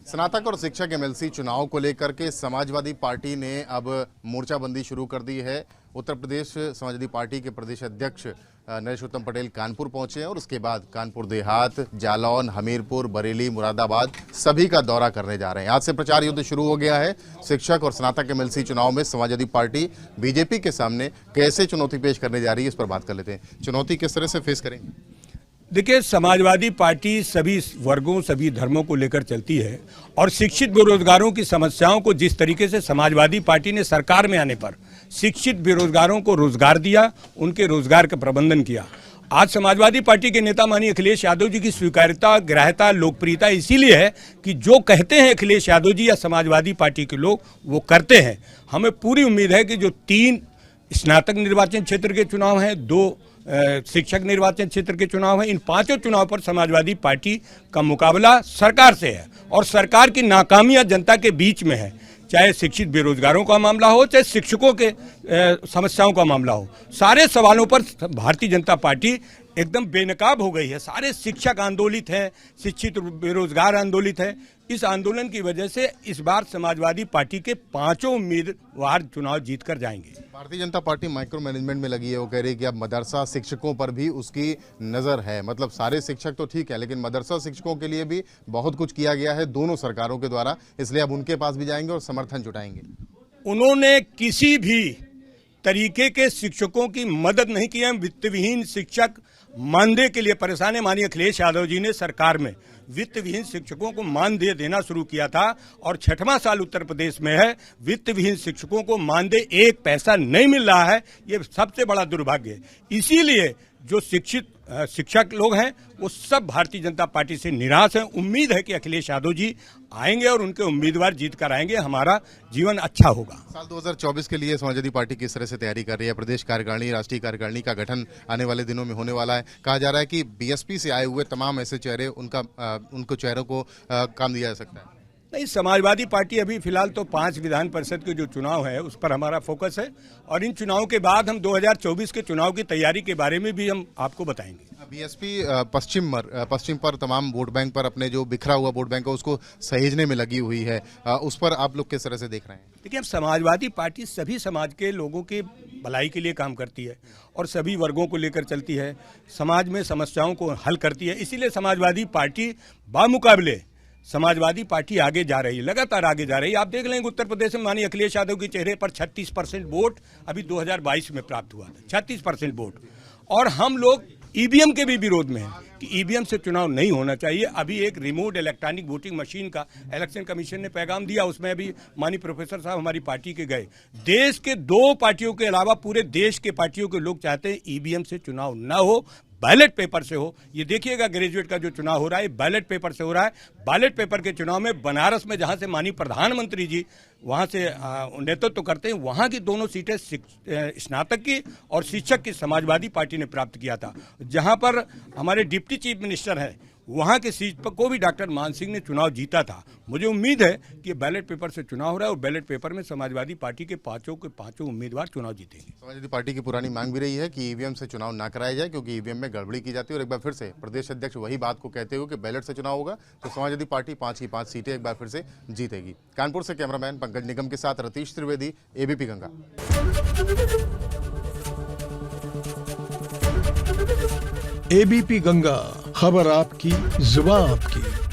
स्नातक और शिक्षक एमएलसी चुनाव को लेकर के समाजवादी पार्टी ने अब मोर्चाबंदी शुरू कर दी है। उत्तर प्रदेश समाजवादी पार्टी के प्रदेश अध्यक्ष नरेश उत्तम पटेल कानपुर पहुंचे हैं और उसके बाद कानपुर देहात, जालौन, हमीरपुर, बरेली, मुरादाबाद सभी का दौरा करने जा रहे हैं। आज से प्रचार युद्ध शुरू हो गया है। शिक्षक और स्नातक एमएलसी चुनाव में समाजवादी पार्टी बीजेपी के सामने कैसे चुनौती पेश करने जा रही है, इस पर बात कर लेते हैं। चुनौती किस तरह से फेस करेंगे? देखिए, समाजवादी पार्टी सभी वर्गों, सभी धर्मों को लेकर चलती है और शिक्षित बेरोजगारों की समस्याओं को जिस तरीके से समाजवादी पार्टी ने सरकार में आने पर शिक्षित बेरोजगारों को रोजगार दिया, उनके रोजगार का प्रबंधन किया। आज समाजवादी पार्टी के नेता माननीय अखिलेश यादव जी की स्वीकार्यता, ग्राह्यता, लोकप्रियता इसीलिए है कि जो कहते हैं अखिलेश यादव जी या समाजवादी पार्टी के लोग वो करते हैं। हमें पूरी उम्मीद है कि जो 3 स्नातक निर्वाचन क्षेत्र के चुनाव हैं, 2 शिक्षक निर्वाचन क्षेत्र के चुनाव हैं, इन 5 चुनाव पर समाजवादी पार्टी का मुकाबला सरकार से है और सरकार की नाकामियां जनता के बीच में है। चाहे शिक्षित बेरोजगारों का मामला हो, चाहे शिक्षकों के समस्याओं का मामला हो, सारे सवालों पर भारतीय जनता पार्टी एकदम बेनकाब हो गई है। सारे शिक्षक आंदोलित हैं, शिक्षित बेरोजगार आंदोलित हैं। इस आंदोलन की वजह से इस बार समाजवादी पार्टी के 5 उम्मीदवार चुनाव जीत कर जाएंगे। Bharatiya Janata party micro management में लगी है। वो कह रही है कि अब मदरसा शिक्षकों पर भी उसकी नजर है। मतलब सारे शिक्षक तो ठीक है, लेकिन मदरसा शिक्षकों के लिए भी बहुत कुछ किया गया है दोनों सरकारों के द्वारा, इसलिए अब उनके पास भी जाएंगे और समर्थन जुटाएंगे। उन्होंने किसी भी तरीके के शिक्षकों की मदद नहीं की है। वित्तविहीन शिक्षक मानदेय के लिए परेशान है। माननीय अखिलेश यादव जी ने सरकार में वित्तविहीन शिक्षकों को मानदेय देना शुरू किया था और 6वां साल उत्तर प्रदेश में है, वित्तविहीन शिक्षकों को मानदेय 1 पैसा नहीं मिल रहा है। ये सबसे बड़ा दुर्भाग्य है। इसीलिए जो शिक्षित शिक्षक लोग हैं वो सब भारतीय जनता पार्टी से निराश हैं। उम्मीद है कि अखिलेश यादव जी आएंगे और उनके उम्मीदवार जीत कर आएंगे, हमारा जीवन अच्छा होगा। साल 2024 के लिए समाजवादी पार्टी किस तरह से तैयारी कर रही है? प्रदेश कार्यकारिणी, राष्ट्रीय कार्यकारिणी का गठन आने वाले दिनों में होने वाला है। कहा जा रहा है कि बीएसपी से आए हुए तमाम ऐसे चेहरे, उनको चेहरों को काम दिया जा सकता है। नहीं, समाजवादी पार्टी अभी फिलहाल तो 5 विधान परिषद के जो चुनाव है उस पर हमारा फोकस है और इन चुनावों के बाद हम 2024 के चुनाव की तैयारी के बारे में भी हम आपको बताएंगे। बीएसपी पश्चिम पर तमाम वोट बैंक पर अपने जो बिखरा हुआ वोट बैंक है उसको सहेजने में लगी हुई है। उस पर आप लोग किस तरह से देख रहे हैं? देखिए, समाजवादी पार्टी सभी समाज के लोगों के भलाई के लिए काम करती है और सभी वर्गों को लेकर चलती है, समाज में समस्याओं को हल करती है। इसीलिए समाजवादी पार्टी बामुकाबले समाजवादी पार्टी आगे जा रही है, लगातार आगे जा रही है। आप देख लेंगे उत्तर प्रदेश में माननीय अखिलेश यादव के चेहरे पर 36% वोट अभी 2022 में प्राप्त हुआ था, 36% वोट। और हम लोग ईवीएम के भी विरोध में हैं कि ईवीएम से चुनाव नहीं होना चाहिए। अभी एक रिमोट इलेक्ट्रॉनिक वोटिंग मशीन का इलेक्शन कमीशन ने पैगाम दिया, उसमें अभी माननीय प्रोफेसर साहब हमारी पार्टी के गए। देश के 2 पार्टियों के अलावा पूरे देश के पार्टियों के लोग चाहते हैं ईवीएम से चुनाव न हो, बैलेट पेपर से हो। ये देखिएगा, ग्रेजुएट का जो चुनाव हो रहा है बैलेट पेपर से हो रहा है। बैलेट पेपर के चुनाव में बनारस में जहां से माननीय प्रधानमंत्री जी वहां से नेतृत्व करते हैं, वहां की दोनों सीटें स्नातक की और शिक्षक की समाजवादी पार्टी ने प्राप्त किया था। जहां पर हमारे डिप्टी चीफ मिनिस्टर हैं, वहां की सीट पर को भी डॉक्टर मान सिंह ने चुनाव जीता था। मुझे उम्मीद है कि बैलेट पेपर से चुनाव हो रहा है और बैलेट पेपर में समाजवादी पार्टी के 5 उम्मीदवार चुनाव जीतेंगे। समाजवादी पार्टी की पुरानी मांग भी रही है कि ईवीएम से चुनाव ना कराया जाए, क्योंकि ईवीएम में गड़बड़ी की जाती है। और एक बार फिर से प्रदेश अध्यक्ष वही बात को कहते हुए कि बैलेट से चुनाव होगा तो समाजवादी पार्टी 5 की 5 सीटें एक बार फिर से जीतेगी। कानपुर से कैमरामैन पंकज निगम के साथ रतीश त्रिवेदी, एबीपी गंगा। एबीपी गंगा, खबर आपकी, जुबान आपकी।